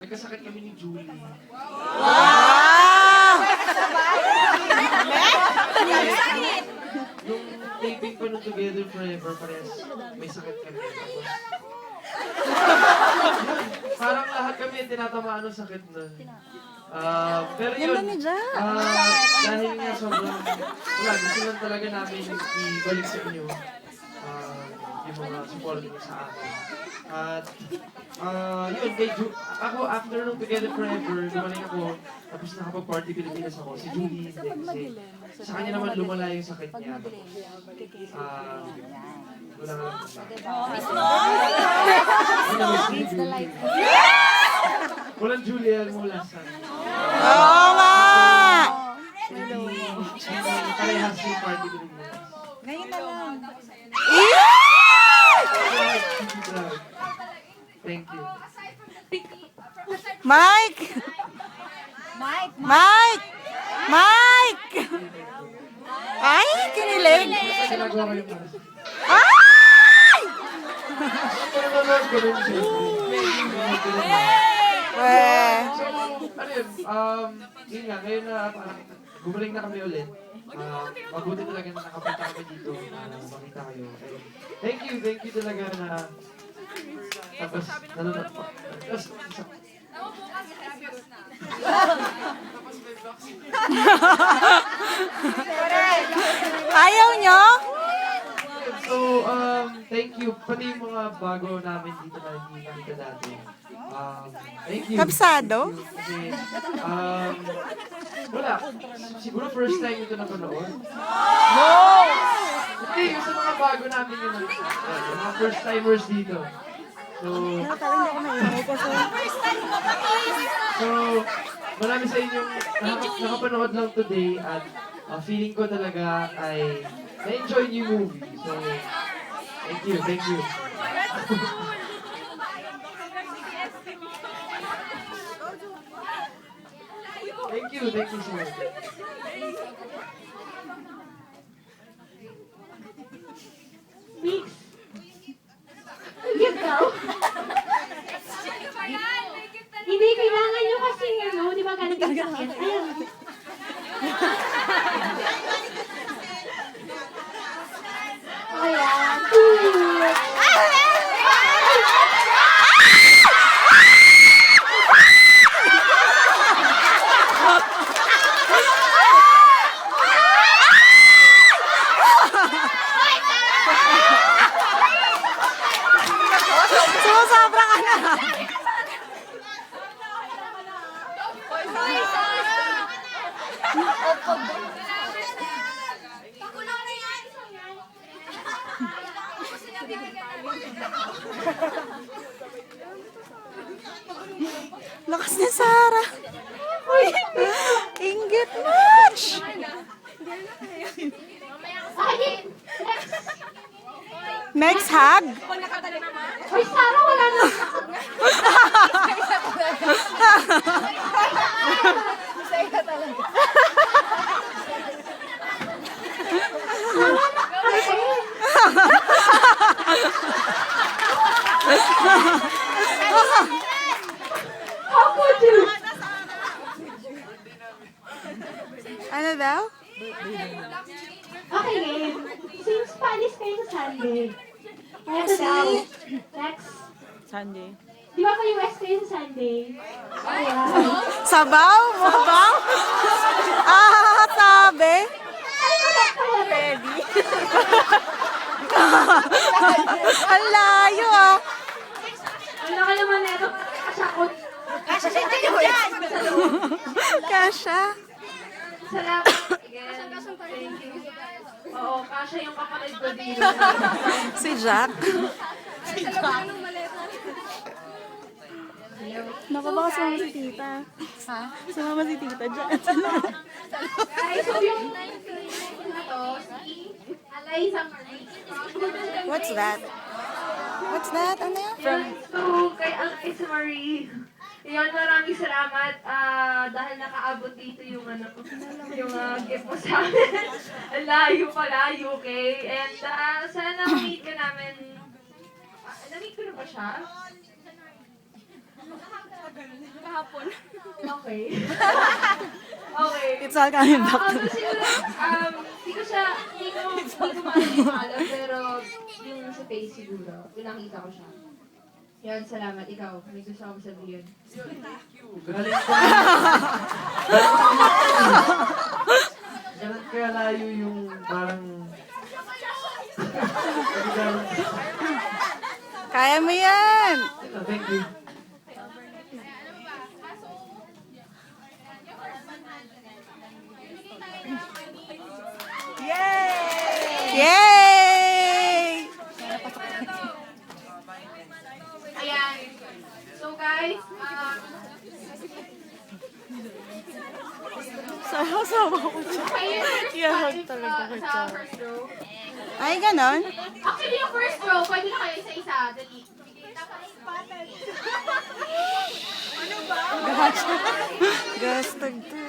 Nagkasakit kami ni Julie. Wow! Nung taping pa nung Together Forever, parehas may sakit kami. Tapos, parang lahat kami tinatamaan ng sakit nun. Pero yun, dahil nga sobrang, wala, gusto lang talaga namin ibalik sa inyo yung mga support niyo sa akin. At yun, ako after nung Together Forever, lumaling ako, tapos nakapag-party Pilipinas ako. Si Julie hindi, kasi sa kanya naman lumala yung sakit niya. Wala nga lang sa walang Julian mula sa Oo nga! hindi parehas yung party Pilipinas. Ngayon na lang. Thank you. Mike! Mike! Mike! Ay, kinilig! Ginagawa ko yung para sa Ay! nanonood ko rin siya. Weh. So, ano yun, yun nga, ngayon na parang gumaling na kami ulit. Mabuti talaga na nakapunta kami dito para makita kayo. Thank you talaga na tapos nanonood pa. Tapos, Ayaw nyo? so, thank you. Pati yung mga bago namin dito na hindi nakita dati. Thank you. Kapsado? Kasi, wala. Siguro first time ito napanood. Hindi, yung sa mga bago namin yun. Yung mga first timers dito. So, marami sa inyong nakapanood lang today at feeling ko talaga ay na-enjoy niyo yung movie. So, thank you. Thank you so much. Mix. Cute daw. Hindi, kailangan nyo kasi, di ba ganun yung sakit? Ayan. Ayan. Sumasobra ka na. Lakas ni Sarah. Inggit much. Next hug. Uy, Sarah, wala na. How could you? Ano daw? Okay, game. Since Spanish kayo sa Sunday. Kaya next. Sunday. Di ba pa US kayo sa Sunday? Ayan. Sabaw? Mabaw? Sabi. Ready? Ang layo ah. Wala ka naman na ito. Kasakot. Kasya siya tayo yan. Kasha. Salamat. Again. Thank you. Oo, kasya yung kapatid ko dito. Si Jack. Naku, baka sumama si tita. Ha? Sumama si tita dyan. Guys, so yung na to, si Eliza Marie. What's that? What's that? Ano yan? So, kay Eliza Marie. Yun, maraming salamat dahil nakaabot dito yung yung gift mo sa amin. Ang layo pala, UK. And sana na-meet ka namin. Na-meet ko na ba siya? kahapon. Okay. Okay. It's all coming back to Although siguro, hindi ko maaaring pangalan, pero yung sa face siguro, pinakita ko siya. Yan, salamat. Ikaw, may gusto akong sabihin. Galing ko. Ganun kaya layo yung parang... Kaya mo yan! Thank you. Yay! Ayan. So guys, Sama-sama ko siya. kayo first Yahag sa talaga ko siya. first row. Ay, ganon? Actually, yung first row, pwede na kayo isa-isa. Dali. Gastag to.